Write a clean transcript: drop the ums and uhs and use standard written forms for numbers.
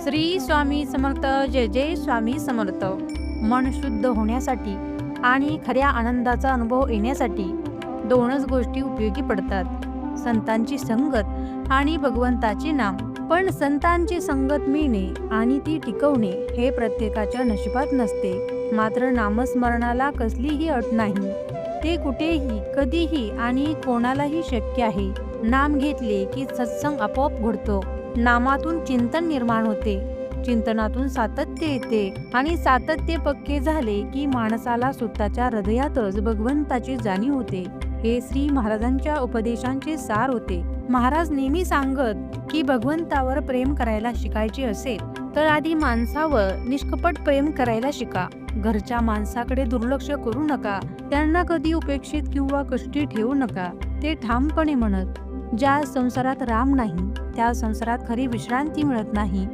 श्री स्वामी समर्थ. जय जय स्वामी समर्थ. मन शुद्ध होण्यासाठी आणि खऱ्या आनंदाचा अनुभव येण्यासाठी दोनच गोष्टी उपयोगी पडतात, संतांची संगत आणि भगवंताचे नाम. पण संतांची संगत मिळणे आणि ती टिकवणे हे प्रत्येकाच्या नशिबात नसते. मात्र नामस्मरणाला कसलीही अट नाही. ते कुठेही, कधीही आणि कोणालाही शक्य आहे. नाम घेतले की सत्संग आपोआप घडतो. नामातून चिंतन निर्माण होते, चिंतनातून सातत्य येते आणि सातत्य पक्के झाले की माणसाला स्वतःच्या हृदयातच भगवंताची जाणीव होते. हे श्री महाराजांच्या उपदेशांचे सार होते. महाराज नेहमी सांगत की भगवंतावर प्रेम करायला शिकायचे असेल तर आधी माणसावर निष्कपट प्रेम करायला शिका. घरच्या माणसाकडे दुर्लक्ष करू नका. त्यांना कधी उपेक्षित किंवा कष्टी ठेवू नका. ते ठामपणे म्हणत, ज्या संसारात राम नाही त्या संसारात खरी विश्रांती मिळत नाही.